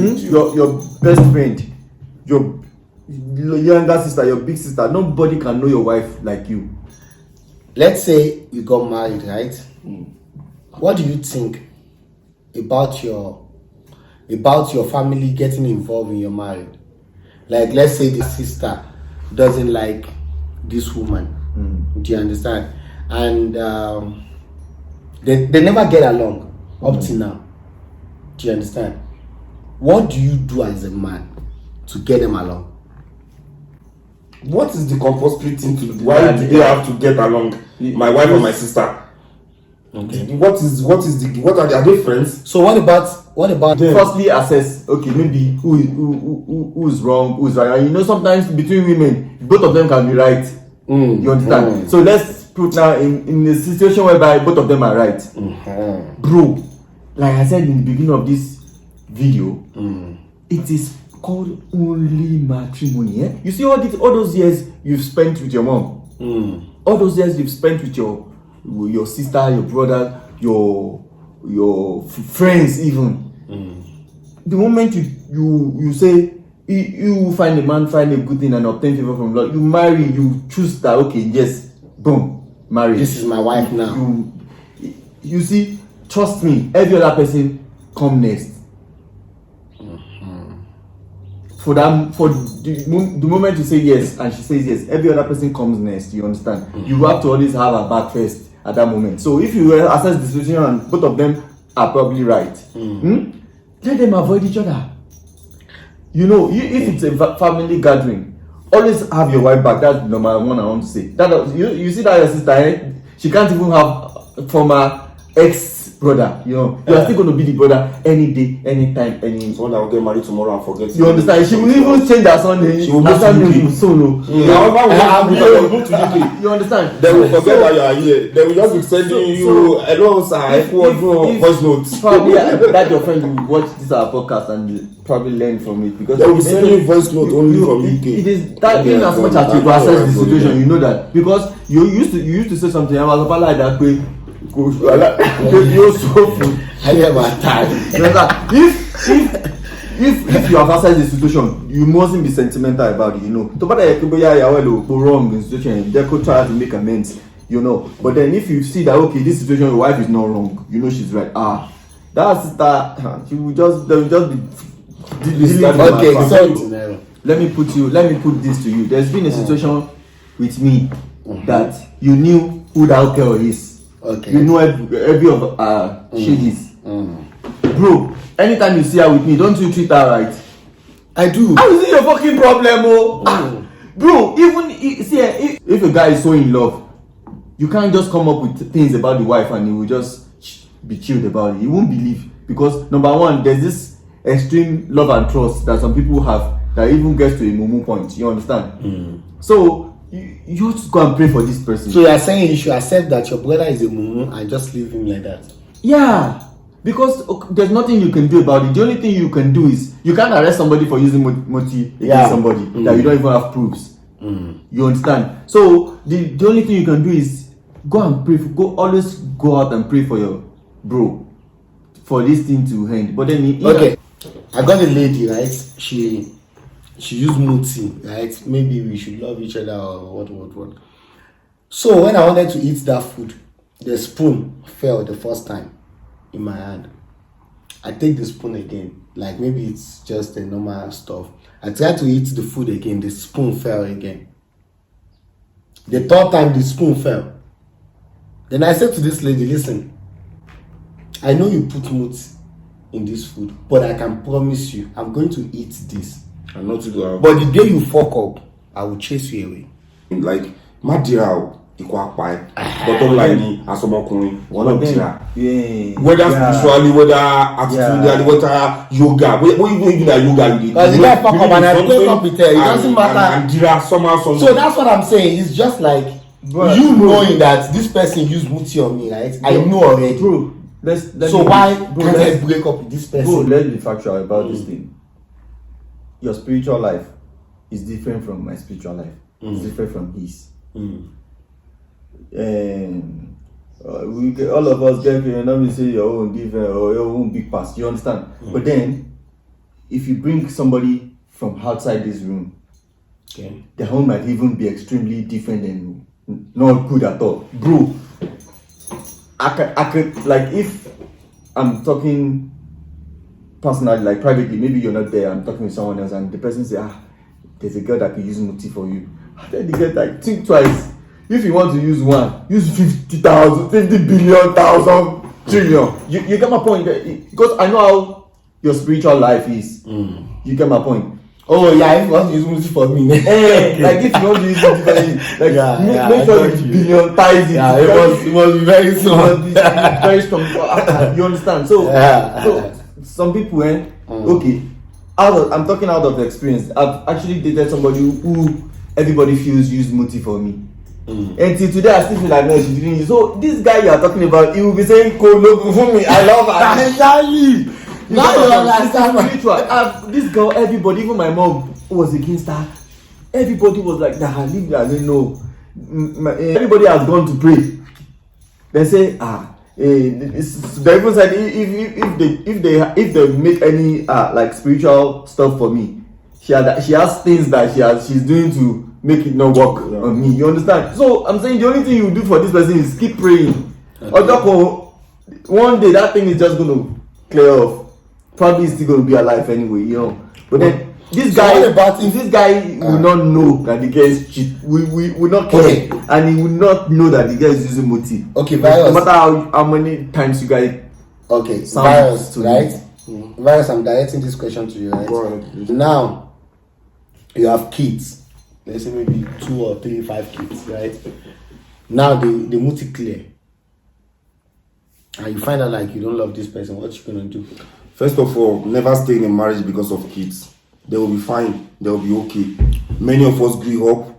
Your best friend, your younger sister, your big sister, nobody can know your wife like you. Let's say you got married, right? What do you think about your family getting involved in your marriage? Like, let's say the sister doesn't like this woman. Do you understand? And they never get along up till now. Do you understand? What do you do as a man to get them along? What is the compulsory thing to do? Why do they have to get along? My wife and my sister. Okay. What are they friends? So what about them? Firstly, assess. Okay, maybe who is wrong, who is right. And you know, sometimes between women, both of them can be right. You understand? So let's put now in a situation whereby both of them are right. Bro, like I said in the beginning of this video, it is called only matrimony. You see all those years you've spent with your mom, all those years you've spent with your sister, your brother, your friends, even. The moment you say you find a man, find a good thing and obtain favor from Lord, you marry, you choose that, okay, yes, boom, marriage. This is my wife now. You see, trust me, every other person come next. For the moment you say yes and she says yes, every other person comes next. You understand? You have to always have a back first at that moment. So if you assess the situation and both of them are probably right, let them avoid each other. You know, if it's a family gathering, always have your wife back. That's number one I want to say. That you see that your sister, she can't even have former ex brother. You know, you are still going to be the brother any day, anytime, any. Someone that will get married tomorrow and forget. You understand? She will even change her son name. She will move to UK. Solo. You understand? They will forget that you are here. They will just be sending you hello sir, voice notes. Probably that your friend will watch this our podcast and probably learn from it, because they will send you voice note only from UK. It is that in as much as you assess the situation, you know that, because you used to say something about like that way. You're so food. I never time. If you have assessed the situation, you mustn't be sentimental about it, you know. To go wrong in the situation, they could try to make amends, you know. But then if you see that, okay, this situation, your wife is not wrong, you know she's right. That's that. They will just be okay. So let me put this to you. There's been a situation with me that you knew who that girl is. Okay. You know every of shades. Bro, anytime you see her with me, don't you treat her right? I do. How is it your fucking problem, bro? Even if a guy is so in love, you can't just come up with things about the wife and he will just be chilled about it. He won't believe, because number one, there's this extreme love and trust that some people have that even gets to a mumu point. You understand? So you have to go and pray for this person. So you are saying you should accept that your brother is a mumu and just leave him like that? Yeah, because there's nothing you can do about it. The only thing you can do is you can't arrest somebody for using moti against somebody that you don't even have proofs. You understand? So the only thing you can do is go and pray. Always go out and pray for your bro for this thing to end. But then okay, I got a lady, right? She used muti, right? Maybe we should love each other or what. So when I wanted to eat that food, the spoon fell the first time in my hand. I take the spoon again, like maybe it's just a normal stuff. I tried to eat the food again, the spoon fell again. The third time the spoon fell. Then I said to this lady, listen, I know you put muti in this food, but I can promise you, I'm going to eat this. I'm not to go out. But the day you fuck up, I will chase you away. Like, Madira, equal pie. Bottom line, asomokunrin, one of Dira. Whether spiritually, whether attitudinally, whether yoga, what even that yoga you did. Because the guy fuck up and I break up with her, it doesn't matter. And Dira somehow. So that's what I'm saying. It's just like you knowing that this person used muti on me, right? I know already. Bro, why can't I break up with this person? Bro, let's be factual about this thing. Your spiritual life is different from my spiritual life. It's different from his. And all of us get, you know, we say your own different or your own big past. You understand? But then if you bring somebody from outside this room, Okay. their home might even be extremely different and not good at all. Bro, I could like, if I'm talking personally, like privately, maybe you're not there, I'm talking with someone else, and the person say, there's a girl that could use Muti for you. Then the girl like, think twice. If you want to use one, use 50,000, 50 billion, thousand, trillion. You get my point? Because I know how your spiritual life is. You get my point? Oh yeah, if you want to use Muti for me. Like if you want to use it differently, like make sure you billion ties it. Yeah, it must be very small. Very strong. You understand? So some people, okay, I'm talking out of experience. I've actually dated somebody who everybody feels used Muti for me. And till today I still feel like no, she didn't use. So this guy you are talking about, he will be saying Kolo for me. I love her. Exactly. Now you understand. This girl, everybody, even my mom was against her. Everybody was like, nah, leave her. They know. Everybody has gone to pray. They say, they even said if they make any like spiritual stuff for me, she has things that she's doing to make it not work on me. You understand? So I'm saying the only thing you do for this person is keep praying. Okay. One day that thing is just gonna clear off. Probably still gonna be alive anyway, you know. But then this guy will not know that the girl is cheat. We will not care, and he will not know that the girl is using Muti. Okay, Virus. No matter how many times you guys. Okay, Virus, right? Virus, I'm directing this question to you, right? Now, you have kids. Let's say maybe 2 or 3, 5 kids, right? Now the Muti clear, and you find out like you don't love this person. What you gonna do? First of all, never stay in a marriage because of kids. They will be fine. They will be okay. Many of us grew up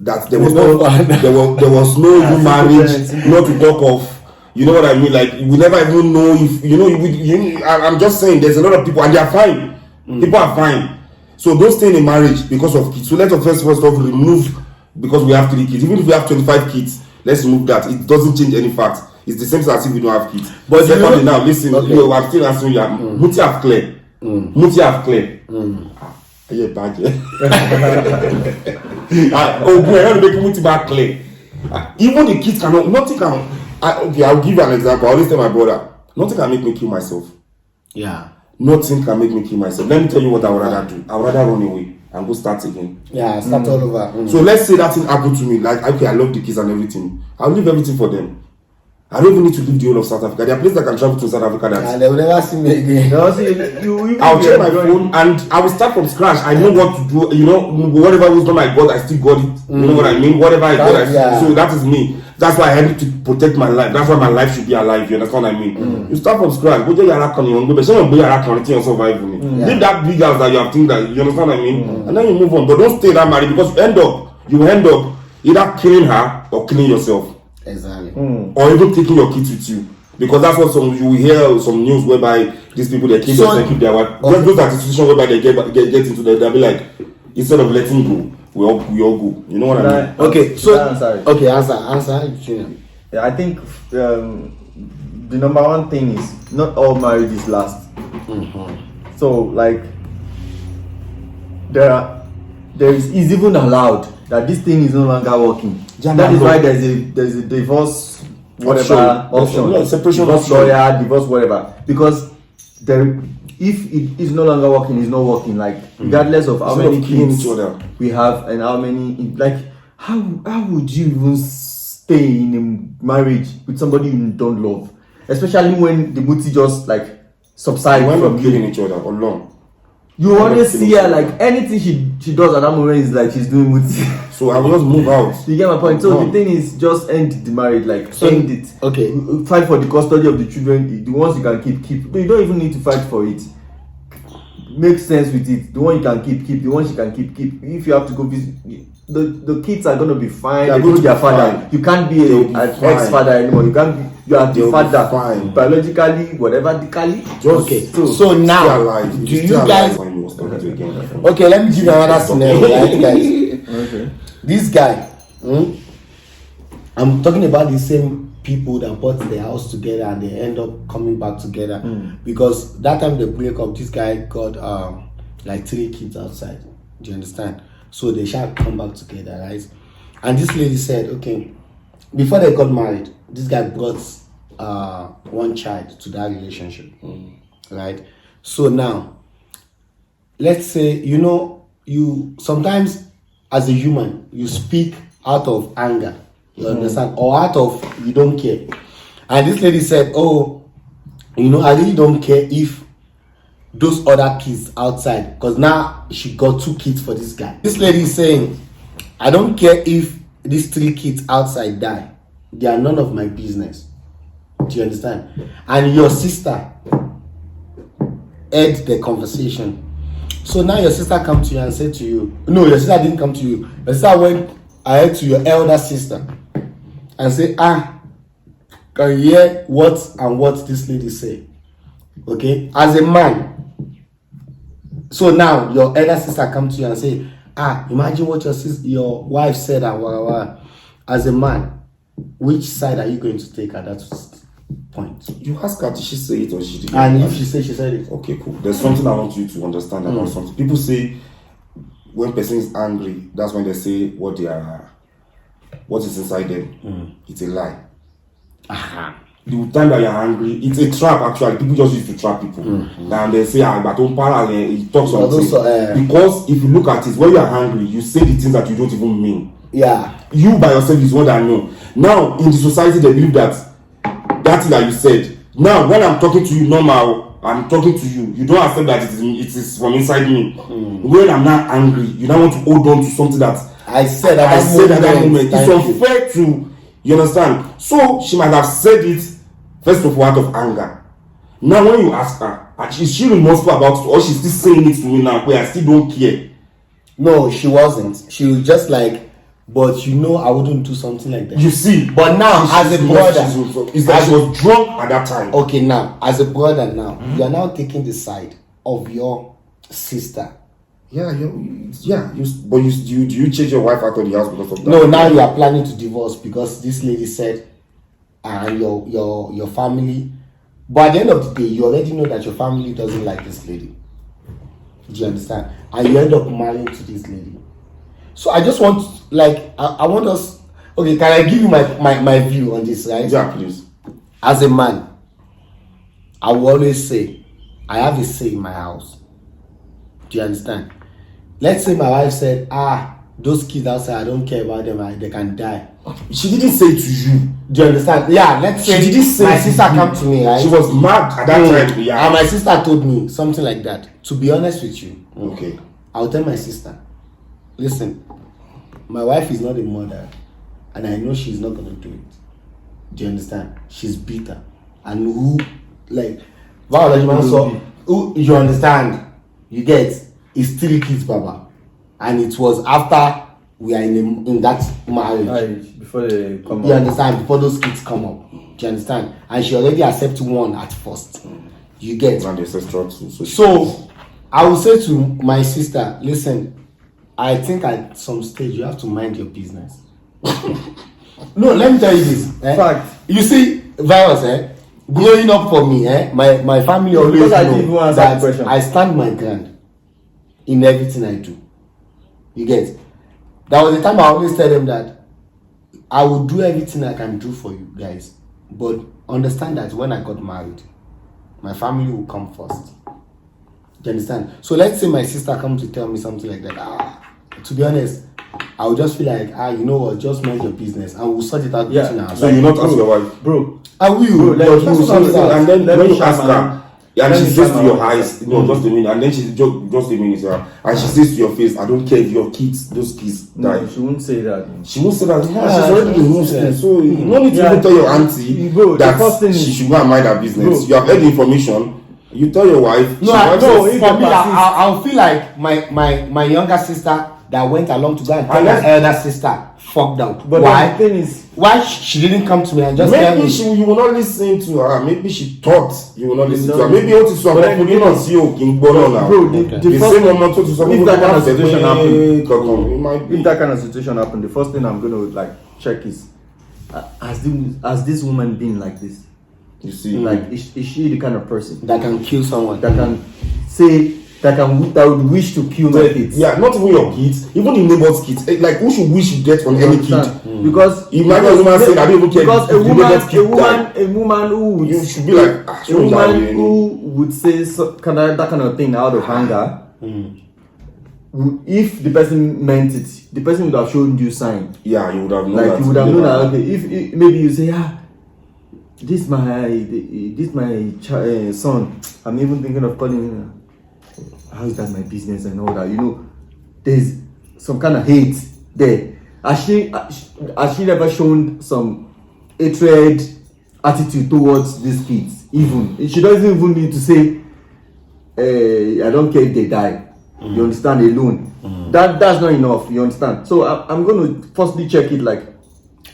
that there was no even marriage, not to talk of. You know what I mean? Like we never even know if I'm just saying there's a lot of people and they are fine. People are fine. So don't stay in a marriage because of kids. So let us first of all remove, because we have 3 kids. Even if we have 25 kids, let's remove that. It doesn't change any fact. It's the same as if we don't have kids. But secondly, now listen, I'm still answering you. Muti have clear. Muti have clear. Yeah, bad. Oh boy, I want to make Muti back clear. Even the kids cannot. Nothing can. Okay, I'll give you an example. I always tell my brother, nothing can make me kill myself. Yeah. Nothing can make me kill myself. Let me tell you what I would rather do. I would rather run away and go start again. Yeah, start all over. So let's say that thing happened to me. Like, okay, I love the kids and everything. I'll leave everything for them. I don't even need to leave the whole of South Africa. There are places that can travel to South Africa. They will never see me again. I'll check my phone and I will start from scratch. I know what to do. You know, whatever wisdom I got, I still got it. You know what I mean? Whatever I got, so that is me. That's why I need to protect my life. That's why my life should be alive. You understand what I mean? You start from scratch. Go to your survive. Leave that big house that you have think that you understand what I mean? And then you move on. But don't stay that married, because you end up either killing her or killing yourself. Exactly. Or even taking your kids with you, because that's what you will hear some news whereby these people, their kids and keep their wife. Those are the situations whereby they get into that. They'll be like, instead of letting go, we all go. You know what I mean? Okay, so answer. Yeah, I think the number one thing is not all marriages last. So like it's even allowed that this thing is no longer working. That is why there's a divorce option. Separation divorce lawyer, divorce whatever. Because if it is no longer working, it's not working. Like regardless of how many kids we have and how many, like how would you even stay in a marriage with somebody you don't love, especially when the Muti just like subside from killing each other alone. You always see her like anything she does at that moment is like she's doing Muti. So I will just move out. You get my point. So the thing is, just end the marriage, like end it. Okay. Fight for the custody of the children. The ones you can keep. But you don't even need to fight for it. Make sense with it. The one you can keep. The ones you can keep. If you have to go visit, the kids are gonna be fine. They go to their father. Fine. You can't be an ex-father anymore. You can't be. You are the father. Biologically, whatever. Okay. So now, do you guys? Okay, let me give you another scenario, right, guys? Okay. This guy, I'm talking about the same people that bought the house together and they end up coming back together. Because that time they break up, this guy got like 3 kids outside. Do you understand? So they shall come back together, right? And this lady said, okay, before they got married, this guy brought 1 child to that relationship, right? So now, let's say, you sometimes as a human, you speak out of anger, you understand, or out of you don't care. And this lady said, oh, I really don't care if those other kids outside, because now she got 2 kids for this guy. This lady is saying, I don't care if these 3 kids outside die. They are none of my business. Do you understand? And your sister heard the conversation. So now your sister come to you and said to you, no, your sister didn't come to you. Your sister went ahead to your elder sister and say, can you hear what this lady say? Okay, as a man. So now your elder sister come to you and say, imagine what your wife said and whatever. As a man, which side are you going to take at that point? You ask her, did she say it or she didn't? And if she said it. Okay, cool. There's something I want you to understand about something. People say when person is angry, that's when they say what is inside them. It's a lie. The time that you're angry, it's a trap actually. People just used to trap people. And they say, but don't parallel, it talks something. Because if you look at it, when you're angry, you say the things that you don't even mean. Yeah. You by yourself is what I know. Now, in the society, they believe that thing that you said. Now, when I'm talking to you normal, I'm talking to you. You don't accept that it is from inside me. When I'm not angry, you now want to hold on to something that I said at that moment. It's unfair to, you understand? So, she might have said it, first of all, out of anger. Now, when you ask her, is she remorseful about it, or she's still saying it to me now, where I still don't care? No, she wasn't. She was just like, but I wouldn't do something like that. You see, but now as a brother, is that she was drunk at that time. Okay, now as a brother, now you are now taking the side of your sister. Yeah. But do you change your wife out of the house because of that? No, now you are planning to divorce because this lady said, and your family. But at the end of the day, you already know that your family doesn't like this lady. Do you understand? And you end up marrying to this lady. So I just want, I want us. Okay, can I give you my view on this, right? Yeah, please. As a man, I will always say, I have a say in my house. Do you understand? Let's say my wife said, those kids outside, I don't care about them, they can die. She didn't say it to you. Do you understand? Yeah, let's say she didn't say my sister come to me, right? She was mad at that time. Yeah. And my sister told me something like that. To be honest with you, okay, I'll tell my sister, listen, my wife is not a mother, and I know she's not gonna do it. Do you understand? She's bitter, and who you understand? You get, it's 3 kids, Baba, and it was after we are in that marriage. Before they come up. You understand? Before those kids come up. Do you understand? And she already accepted one at first. You get? And the ancestral too. So I will say to my sister, listen, I think at some stage you have to mind your business. No, let me tell you this. Fact. You see, virus, growing up for me, my family always know that I stand my ground in everything I do. You get? There was a time I always tell them that I will do everything I can do for you guys, but understand that when I got married, my family will come first. Do you understand? So let's say my sister comes to tell me something like that. To be honest, I will just feel like, you know what, just mind your business and we'll sort it out between ourselves. So you not ask your wife? Bro. I will. And then when you ask her, and she says to your eyes, just a minute, and then she just a minute, and she says to your face, I don't care if your kids, those kids die. No, she won't say that. She won't say that. She's already been Muslim, so you don't need to even tell your auntie that she should go and mind her business. Bro. You have heard the information. You tell your wife. No, for me, I'll feel like my younger sister that went along to go and tell her elder sister fucked out. But why? The thing is, why she didn't come to me and just tell me? You will not listen to her. Maybe she thought you will not listen to her. Maybe what is wrong? You not see King Bono now. Bro, the same moment to some if that kind of situation happen, if that kind of situation happen, the first thing I'm gonna check is has this woman been like this? You see, Like, is she the kind of person That can kill someone. that can say that would wish to kill my kids? yeah, not even your kids, even the neighbor's kids. Like, who should wish you death on any kid? Because Imagine a woman saying, "I don't even care." because if the neighbor's kid died. a woman who would You should be like, a show that woman way, who would say that kind of thing out of anger. If the person meant it, the person would have shown you sign. Yeah, you would have known Like that. you would have known that. Okay, if maybe you say, this my son. I'm even thinking of calling him. How is that my business and all that? You know, there's some kind of hate there. Has she never shown some hatred attitude towards these kids? Even she doesn't even need to say, I don't care if they die. You understand? Alone. That's not enough. You understand? So I'm going to firstly check it. Like,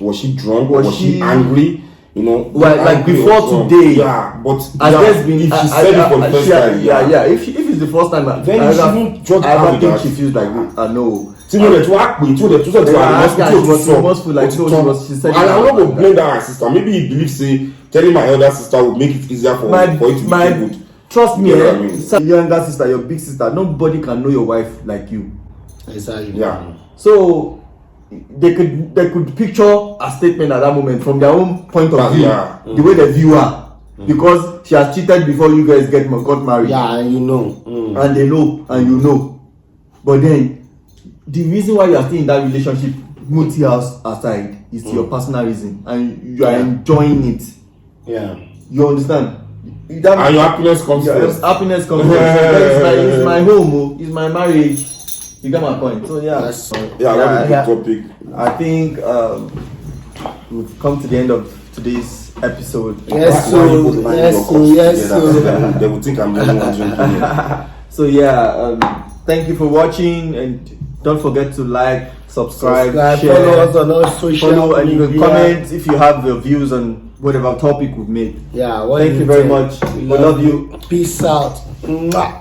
was she drunk? Was she angry? You know, well, like before today. Yeah, but has been, if she said it for the first time, yeah. If it's the first time, then you shouldn't judge her I with think that. she feels like, no. Tí mo lè tún wá pè tí o lè tún sọ tí wà ní hospital tó sọ she said and I no go blame that her sister. Maybe he believe say telling my elder sister would make it easier for it to be good. Trust me, You know what I mean? your younger sister, your big sister, nobody can know your wife like you. Exactly. Yeah. So they could picture a statement at that moment from their own point of view, the way they view her, because she has cheated before you guys got married. Yeah, and you know. And they know, and you know. But then the reason why you are still in that relationship, multi house aside, is your personal reason, and you are enjoying it. Yeah. You understand? And your happiness comes first. Happiness comes first. It's my home. It's my marriage. You get my point. So yeah. That's What is the topic? I think we've come to the end of today's episode. Yes, They will think I'm the only one drinking. So yeah, thank you for watching, and don't forget to like, subscribe, share, follow us on all social and you can media. comment if you have your views on whatever topic we've made. Yeah. Thank you very much. We love you. Peace out. Mwah.